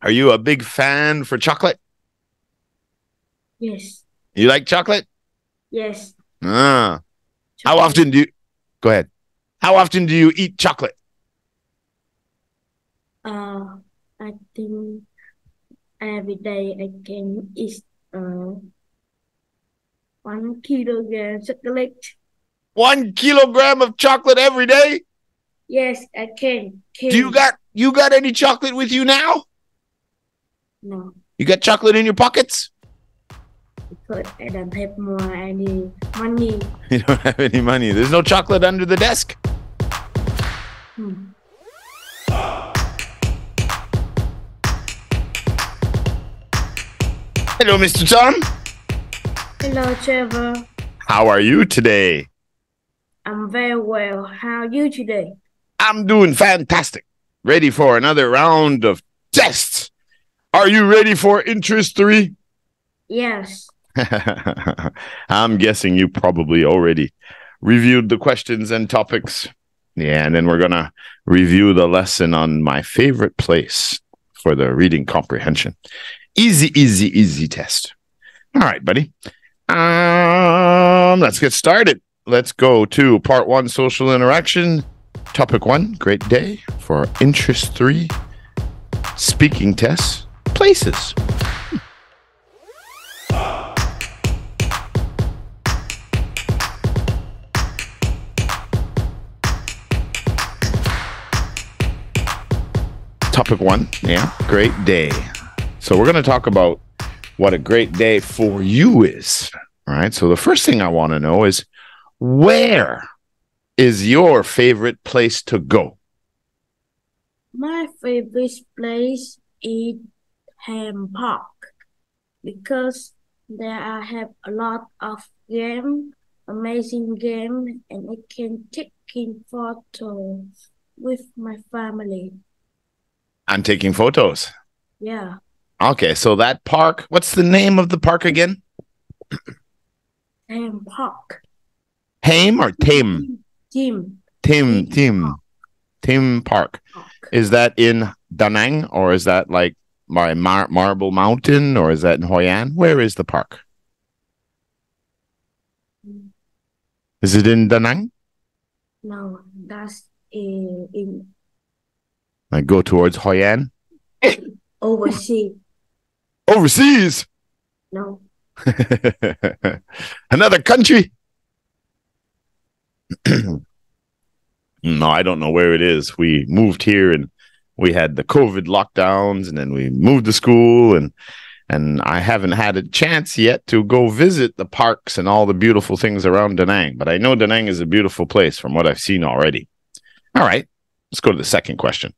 Are you a big fan for chocolate? Yes. You like chocolate? Yes. Ah. How Chocolate. often do you go ahead? How often do you eat chocolate? I think every day I can eat 1 kilogram chocolate. 1 kilogram of chocolate every day? Yes, I can. Do you got any chocolate with you now? No, You got chocolate in your pockets? because I don't have more any money. You don't have any money. There's no chocolate under the desk? Hmm. Hello, Mr. Tom. Hello, Trevor. How are you today? I'm very well. How are you today? I'm doing fantastic. Ready for another round of tests. Are you ready for interest 3? Yes. I'm guessing you probably already reviewed the questions and topics. Yeah, and then we're going to review the lesson on my favorite place for the reading comprehension. Easy, easy, easy test. All right, buddy. Let's get started. Let's go to part 1, social interaction. Topic 1, great day. For interest 3, speaking tests, places. Topic 1, yeah, great day. So we're going to talk about what a great day for you is. All right. So the first thing I want to know is, where is your favorite place to go? My favorite place is Ham Park because there I have a lot of game, amazing game, and I can take in photo with my family. I'm taking photos. Yeah. Okay. So that park, what's the name of the park again? Ham Park. Haim or Tim? Tim. Tim Park. Is that in Da Nang, or is that like Marble Mountain, or is that in Hoi An? Where is the park? Is it in Da Nang? No, that's in I go towards Hoi An. overseas. Overseas? No. Another country? No, I don't know where it is. We moved here and we had the COVID lockdowns, and then we moved to school, and I haven't had a chance yet to go visit the parks and all the beautiful things around Da Nang. But I know Da Nang is a beautiful place from what I've seen already. All right, let's go to the second question.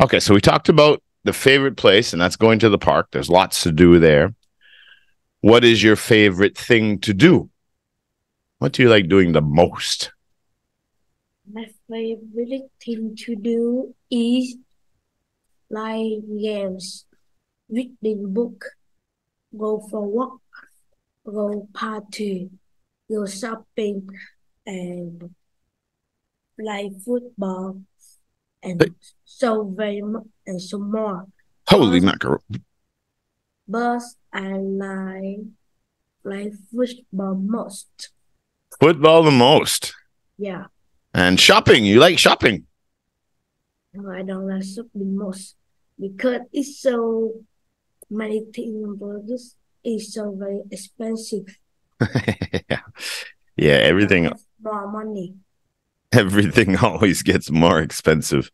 Okay, so we talked about the favorite place, and that's going to the park. There's lots to do there. What is your favorite thing to do? What do you like doing the most? My favorite thing to do is play games, reading book, go for walk, go party, go shopping, and play football, and so very much, and so more. Holy mackerel. But I like play football most. Football the most. Yeah. And shopping. You like shopping? No, I don't like shopping most because it's so many things, but this is so very expensive. Yeah, everything. More money. Everything always gets more expensive.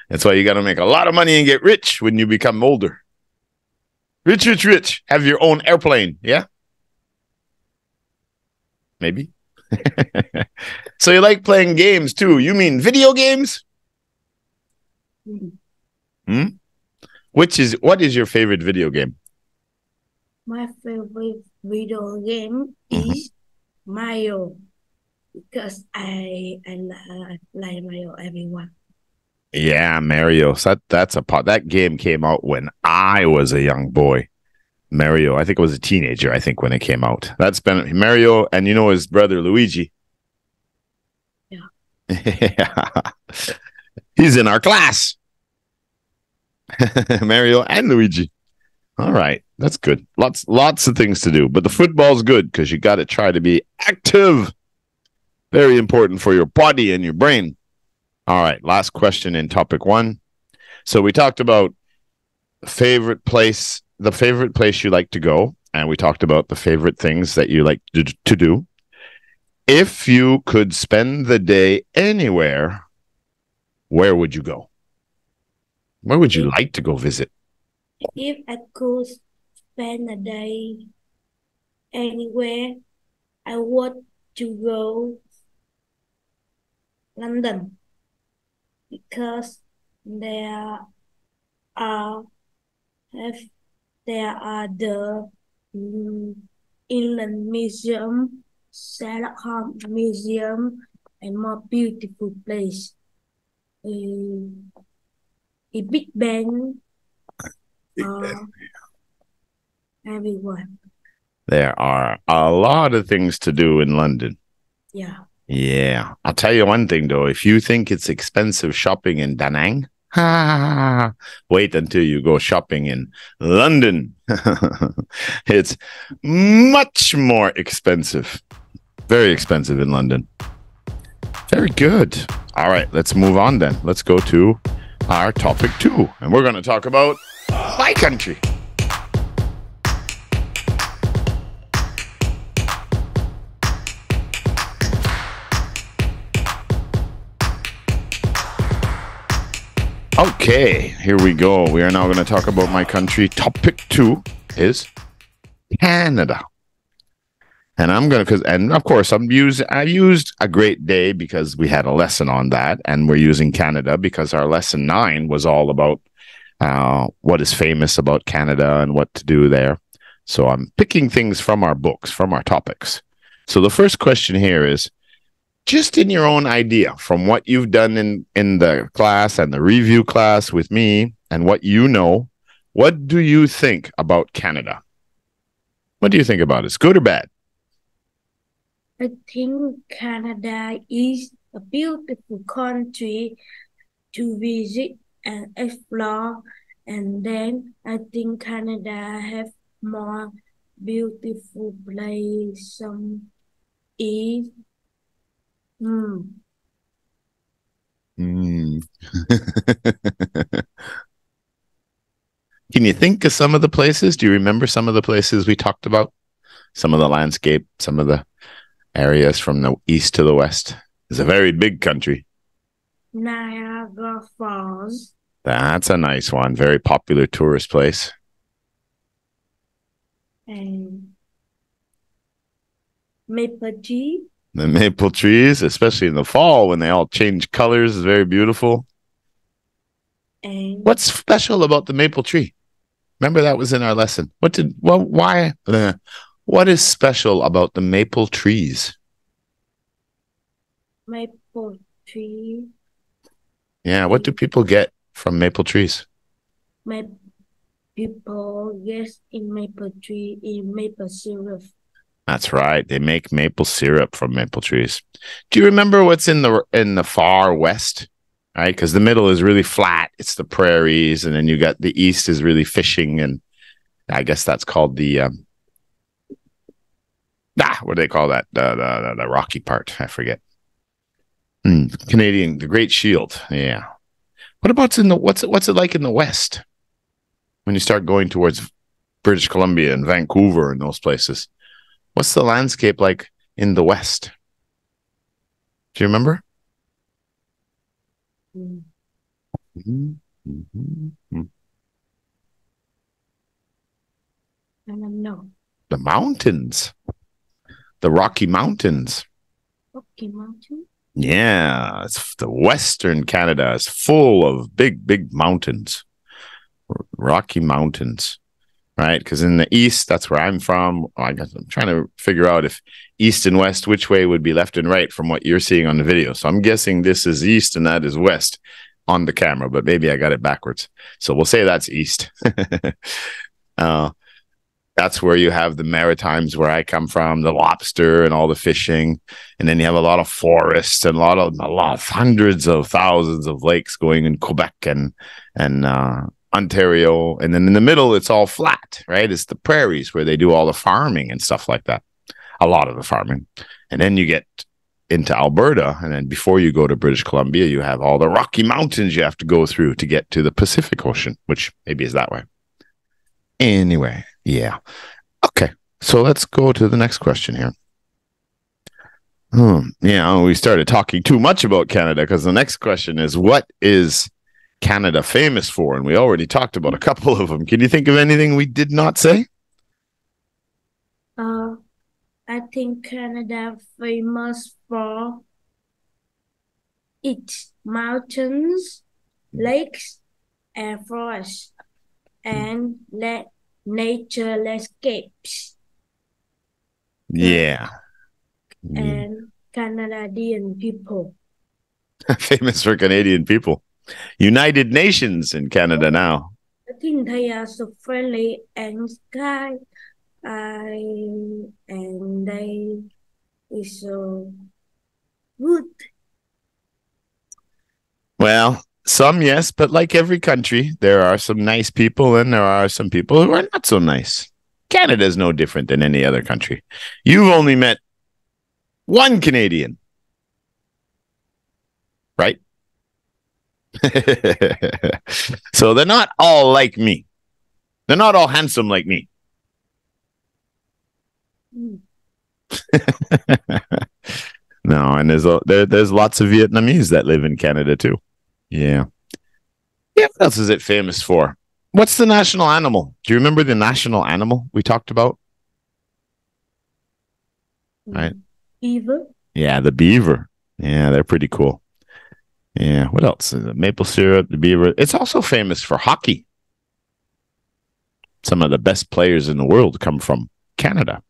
That's why you got to make a lot of money and get rich when you become older. Rich, rich, rich. Have your own airplane. Yeah? Maybe. So you like playing games too. You mean video games? What is your favorite video game? My favorite video game is Mario, because I like Mario everyone. Yeah, Mario. So that game came out when I was a young boy. Mario, I think I was a teenager, I think, when it came out. That's been Mario, and you know his brother Luigi. Yeah. Yeah. He's in our class. Mario and Luigi. All right, that's good. Lots of things to do, but the football's good because you got to try to be active. Very important for your body and your brain. All right, last question in topic 1. So we talked about the favorite place you like to go, and we talked about the favorite things that you like to do. If you could spend the day anywhere, where would you go? Where would you like to go visit? If I could spend a day anywhere, I would to go London because there are the England Museum, Sherlock Holmes Museum, and more beautiful place. The Big Ben, everyone. There are a lot of things to do in London. Yeah. Yeah. I'll tell you one thing, though. If you think it's expensive shopping in Da Nang, wait until you go shopping in London. It's much more expensive. Very expensive in London. Very good. All right, let's move on then. Let's go to our topic 2. And we're going to talk about my country. Okay, here we go. We are now going to talk about my country. Topic 2 is Canada. And I'm going to, and of course, I used a great day because we had a lesson on that. And we're using Canada because our lesson 9 was all about what is famous about Canada and what to do there. So I'm picking things from our books, from our topics. So the first question here is, just in your own idea, from what you've done in the class and the review class with me and what you know, what do you think about Canada? What do you think about it? Is good or bad? I think Canada is a beautiful country to visit and explore. And then I think Canada have more beautiful place. Some is Can you think of some of the places? Do you remember some of the places we talked about? Some of the landscape, some of the areas from the east to the west? It's a very big country. Niagara Falls. That's a nice one. Very popular tourist place. And maple tree. The maple trees, especially in the fall when they all change colors, is very beautiful. And what's special about the maple tree? Remember that was in our lesson. What is special about the maple trees? Maple tree. Yeah, what do people get from maple trees? People get in maple tree in maple syrup. That's right. They make maple syrup from maple trees. Do you remember what's in the far west? Right, because the middle is really flat. It's the prairies, and then you got the east is really fishing, and I guess that's called the what do they call that? The rocky part. I forget. Canadian, the Great Shield. Yeah. What about what's it like in the west? When you start going towards British Columbia and Vancouver and those places, what's the landscape like in the west? Do you remember? I don't know. The mountains. The Rocky Mountains. Rocky Mountain? Yeah, it's the Western Canada is full of big mountains. Rocky Mountains, right? Because in the east, that's where I'm from. I'm trying to figure out if east and west, which way would be left and right from what you're seeing on the video. So I'm guessing this is east and that is west on the camera, but maybe I got it backwards. So we'll say that's east. That's where you have the Maritimes, where I come from, the lobster and all the fishing. And then you have a lot of forests and a lot of hundreds of thousands of lakes going in Quebec and Ontario, and then in the middle, it's all flat, right? It's the prairies where they do all the farming and stuff like that. A lot of the farming. And then you get into Alberta, and then before you go to British Columbia, you have all the Rocky Mountains you have to go through to get to the Pacific Ocean, which maybe is that way. Anyway, yeah. Okay, so let's go to the next question here. Yeah, we started talking too much about Canada because the next question is, what is Canada famous for? And we already talked about a couple of them. Can you think of anything we did not say? I think Canada famous for its mountains, lakes, and forests, and nature landscapes. Yeah. And Canadian people. Famous for Canadian people. United Nations in Canada now. I think they are so friendly and kind, and they is so good. Well, some yes, but like every country, there are some nice people and there are some people who are not so nice. Canada is no different than any other country. You've only met one Canadian, right? So they're not all like me. They're not all handsome like me. No, and there's lots of Vietnamese that live in Canada too. Yeah. Yeah, what else is it famous for? What's the national animal? Do you remember the national animal we talked about? Right. Beaver. Yeah, the beaver. Yeah, they're pretty cool. Yeah, what else? The maple syrup, the beaver. It's also famous for hockey. Some of the best players in the world come from Canada.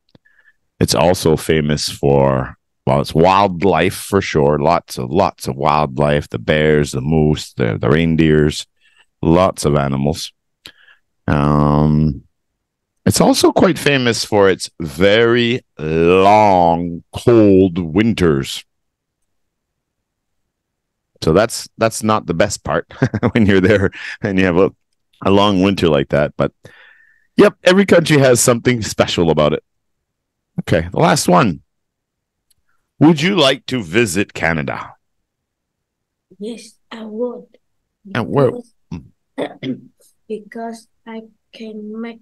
It's also famous for, well, it's wildlife for sure. Lots of wildlife. The bears, the moose, the reindeers, lots of animals. It's also quite famous for its very long, cold winters. So that's not the best part when you're there and you have a long winter like that. But yep, every country has something special about it. Okay, the last one. Would you like to visit Canada? Yes, I would. And where? Because I can make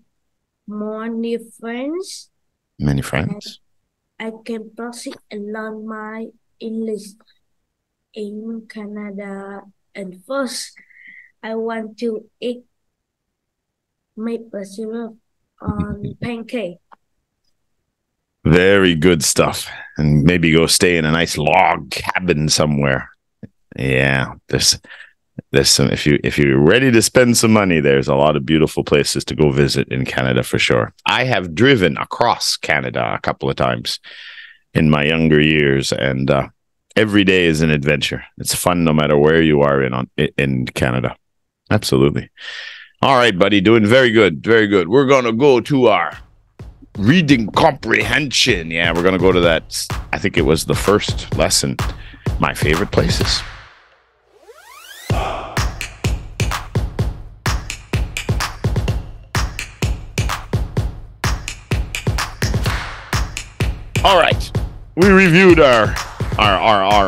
more new friends. Many friends. I can proceed and learn my English in Canada. And first, I want to eat maple syrup on pancake. Very good stuff. And maybe go stay in a nice log cabin somewhere. Yeah, there's some, if you're ready to spend some money, there's a lot of beautiful places to go visit in Canada for sure. I have driven across Canada a couple of times in my younger years, and every day is an adventure. It's fun no matter where you are in Canada. Absolutely. All right, buddy, doing very good. Very good. We're going to go to our reading comprehension. Yeah, we're going to go to that. I think it was the first lesson, my favorite places. All right, we reviewed our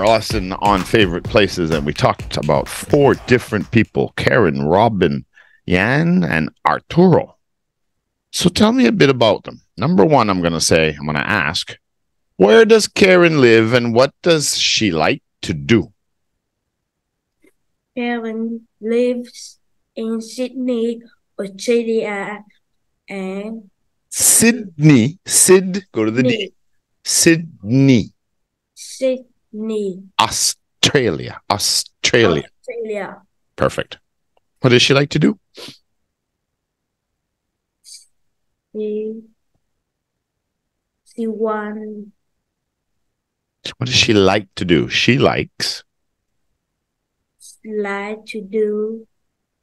lesson on favorite places, and we talked about 4 different people: Karen, Robin, Jan, and Arturo. So tell me a bit about them. Number 1, I'm going to ask, where does Karen live and what does she like to do? Karen lives in Sydney, Australia, and Sydney. Go to the D. Sydney. Australia. Perfect. What does she like to do? What does she like to do? She likes to do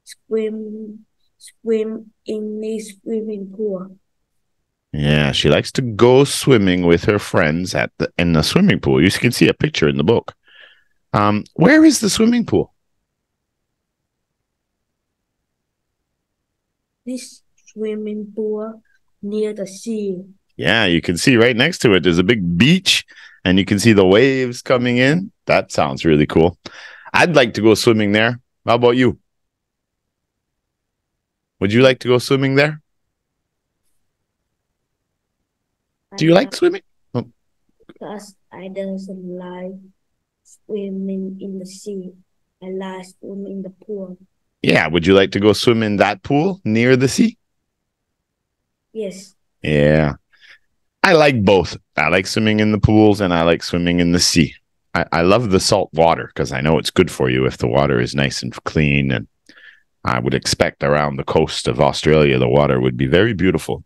swim in the swimming pool. Yeah, she likes to go swimming with her friends in the swimming pool. You can see a picture in the book. Where is the swimming pool? this swimming pool near the sea. Yeah, you can see right next to it, there's a big beach and you can see the waves coming in. That sounds really cool. I'd like to go swimming there. How about you? Would you like to go swimming there? Do you like swimming? Oh. Because I doesn't like swimming in the sea. I like swimming in the pool. Yeah, would you like to go swim in that pool near the sea? Yes. Yeah. I like both. I like swimming in the pools and I like swimming in the sea. I love the salt water because I know it's good for you if the water is nice and clean. And I would expect around the coast of Australia, the water would be very beautiful.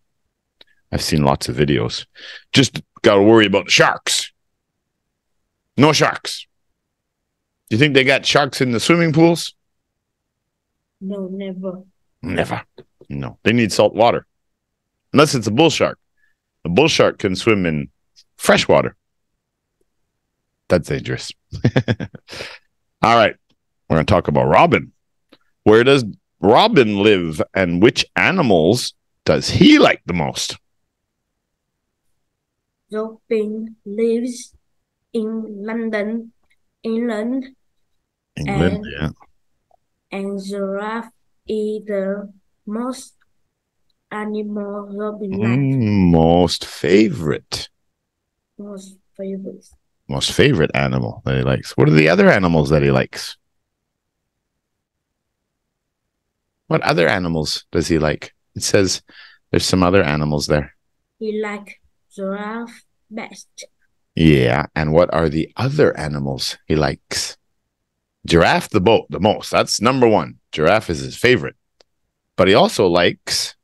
I've seen lots of videos. Just got to worry about the sharks. No sharks. Do you think they got sharks in the swimming pools? No, never. Never. No, they need salt water. Unless it's a bull shark. A bull shark can swim in fresh water. That's dangerous. All right. We're going to talk about Robin. Where does Robin live and which animals does he like the most? Robin lives in London, England. England, yeah. And giraffe is the most animal Robin likes. Most favorite. Most favorite. Most favorite animal that he likes. What are the other animals that he likes? What other animals does he like? It says there's some other animals there. He likes giraffe best. Yeah, and what are the other animals he likes? Giraffe the most. That's number one. Giraffe is his favorite. But he also likes...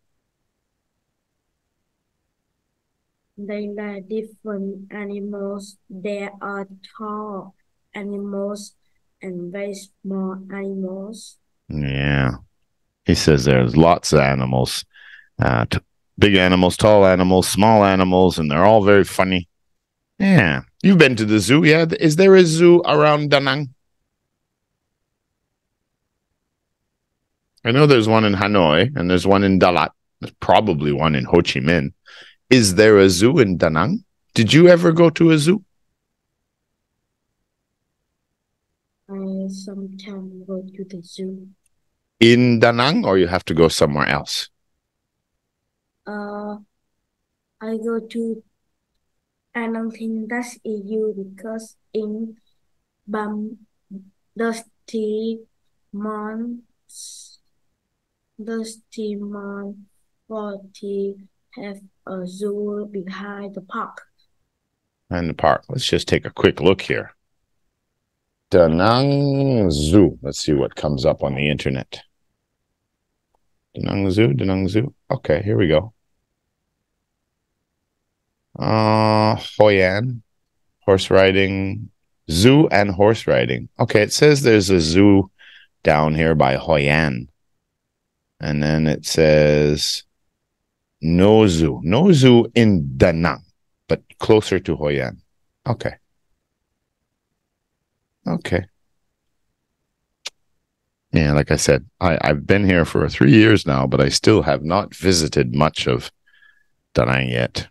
They like different animals. There are tall animals and very small animals. Yeah. He says there's lots of animals. Big animals, tall animals, small animals, and they're all very funny. Yeah. You've been to the zoo, yeah? Is there a zoo around Da Nang? I know there's one in Hanoi, and there's one in Dalat. There's probably one in Ho Chi Minh. Is there a zoo in Da Nang? Did you ever go to a zoo? I sometimes go to the zoo. In Da Nang, or you have to go somewhere else? I go to... I don't think that's EU because in Dusty Months 40 have a zoo behind the park. In the park. Let's just take a quick look here. Da Nang Zoo. Let's see what comes up on the internet. Da Nang Zoo, Da Nang Zoo. Okay, here we go. Hoi An, horse riding, zoo and horse riding. Okay, it says there's a zoo down here by Hoi An. And then it says no zoo in Da Nang, but closer to Hoi An. Okay. Okay. Yeah, like I said, I've been here for 3 years now, but I still have not visited much of Da Nang yet.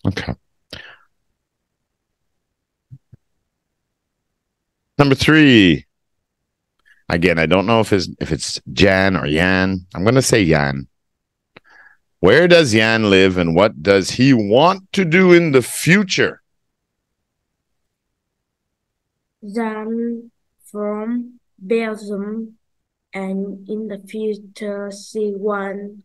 Okay. Number 3. Again, I don't know if it's Jan or Yan. I'm going to say Yan. Where does Yan live and what does he want to do in the future? Jan from Belgium, and in the future she wants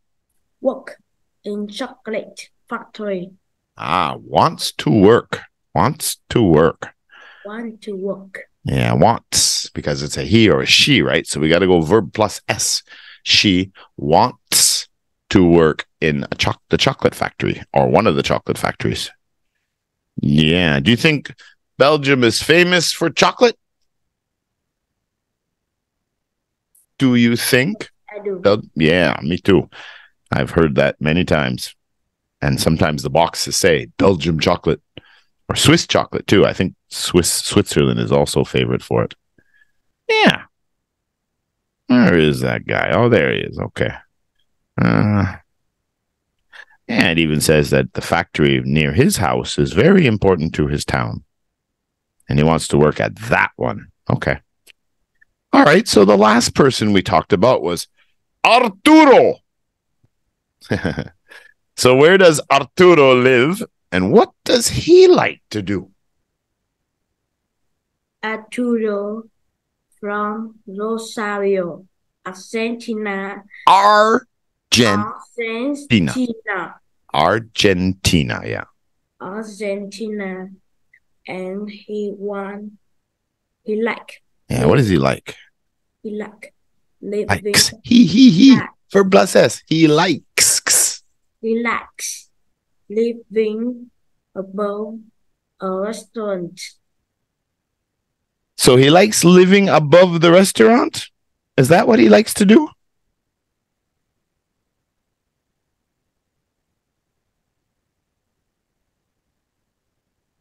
work in chocolate factory. Wants to work. Wants to work. Want to work. Yeah, wants, because it's a he or a she, right? So we got to go verb plus S. She wants to work in the chocolate factory or one of the chocolate factories. Yeah. Do you think Belgium is famous for chocolate? Do you think? I do. Yeah, me too. I've heard that many times. And sometimes the boxes say Belgium chocolate or Swiss chocolate too. I think Switzerland is also favorite for it. Yeah. Where is that guy? Oh, there he is. Okay. And it even says that the factory near his house is very important to his town. And he wants to work at that one. Okay. All right. So the last person we talked about was Arturo. So where does Arturo live and what does he like to do? Arturo from Rosario, Argentina. Argentina. Argentina, yeah. Argentina. And he like. Yeah, what does he like? He like living. Likes. He. For blesses. He likes. He likes living above a restaurant. So he likes living above the restaurant? Is that what he likes to do?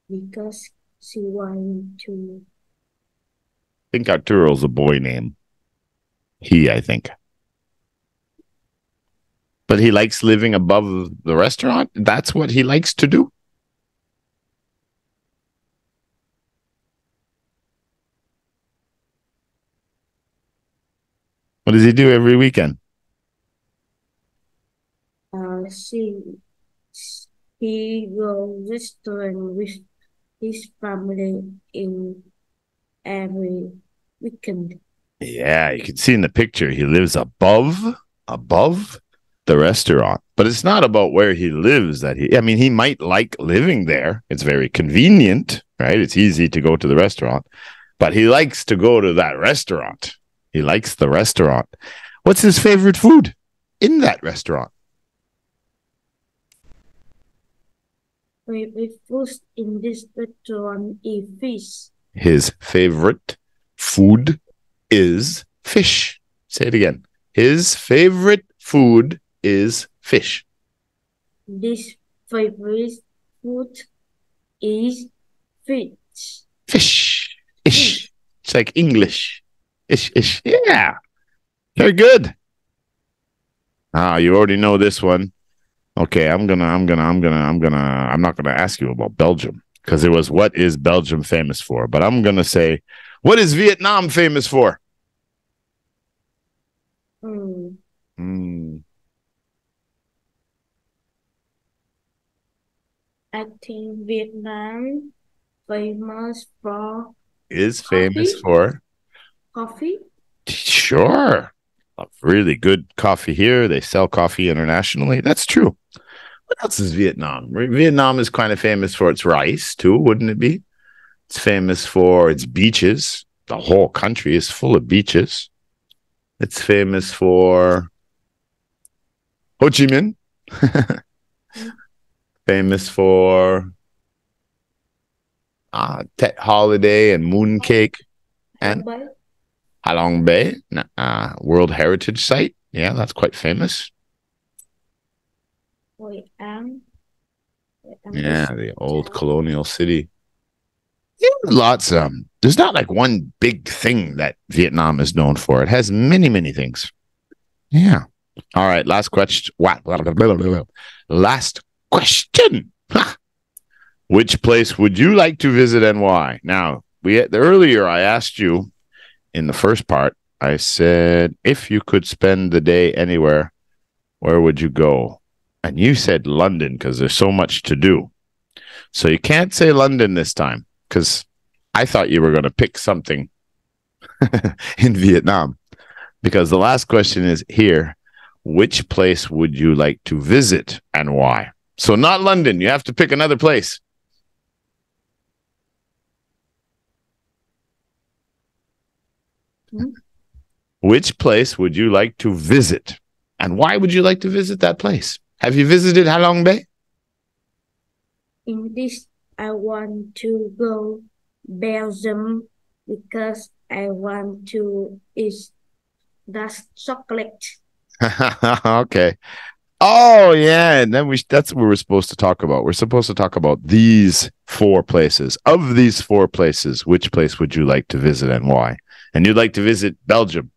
Because she wanted to. I think Arturo's a boy name. He, I think. But he likes living above the restaurant? That's what he likes to do? What does he do every weekend? He goes restaurant with his family in every weekend. Yeah, you can see in the picture he lives above the restaurant. But it's not about where he lives he might like living there. It's very convenient, right? It's easy to go to the restaurant. But he likes to go to that restaurant. He likes the restaurant. What's his favorite food in that restaurant? Favorite food in this restaurant is fish. His favorite food is fish. Say it again. His favorite food is fish. This favorite food is fish. Fish. Ish. It's like English. Ish. Yeah. Very good. You already know this one. Okay, I'm not gonna ask you about Belgium because it was what is Belgium famous for, but I'm gonna say, what is Vietnam famous for? I think Vietnam famous for coffee. Sure. A really good coffee here. They sell coffee internationally. That's true. What else is Vietnam? Vietnam is kind of famous for its rice, too, wouldn't it be? It's famous for its beaches. The whole country is full of beaches. It's famous for Ho Chi Minh. Famous for Tet Holiday and Mooncake. And Halong Bay, World Heritage Site. Yeah, that's quite famous. Yeah, the old colonial city. Yeah, lots. There's not like one big thing that Vietnam is known for. It has many, many things. Yeah. All right. Last question. Last question. Which place would you like to visit and why? Now, earlier I asked you in the first part. I said, if you could spend the day anywhere, where would you go? And you said London because there's so much to do. So you can't say London this time because I thought you were going to pick something in Vietnam. Because the last question is here, which place would you like to visit and why? So not London. You have to pick another place. Which place would you like to visit? And why would you like to visit that place? Have you visited Halong Bay? In this, I want to go Belgium because I want to eat that chocolate. Okay. Oh, yeah. And then that's what we're supposed to talk about. We're supposed to talk about these 4 places. Of these 4 places, which place would you like to visit and why? And you'd like to visit Belgium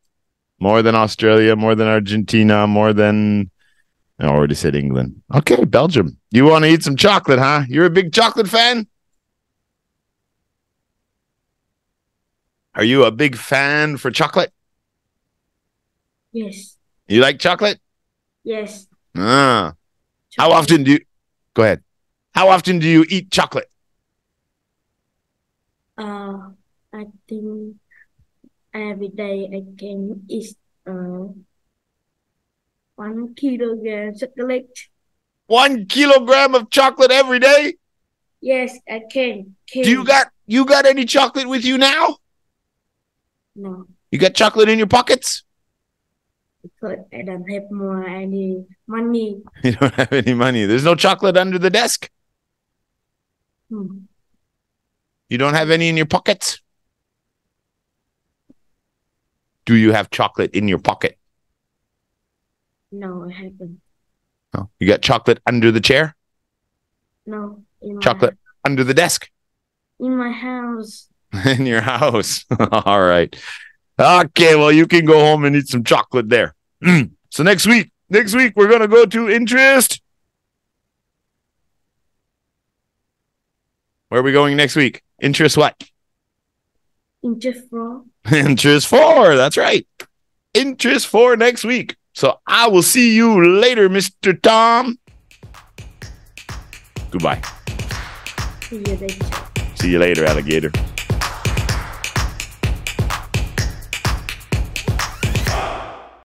more than Australia, more than Argentina, more than I already said England. Okay, Belgium. You want to eat some chocolate, huh? You're a big chocolate fan? Are you a big fan for chocolate? Yes. You like chocolate? Yes. Ah. How Chocolate. often do you... Go ahead. How often do you eat chocolate? I think every day I can eat 1 kilogram chocolate. 1 kilogram of chocolate every day? Yes, I can. Do you got any chocolate with you now? No, You got chocolate in your pockets? because I don't have more any money. You don't have any money. There's no chocolate under the desk? You don't have any in your pockets? Do you have chocolate in your pocket? No, I haven't. No. You got chocolate under the chair? No, Chocolate under the desk? in my house. In your house. All right. Okay, well, you can go home and eat some chocolate there. So next week, we're going to go to interest. Where are we going next week? Interest what? Interest 4. Interest 4. That's right. Interest 4 next week. So I will see you later, Mr. Tom. Goodbye. See you later. See you later, alligator.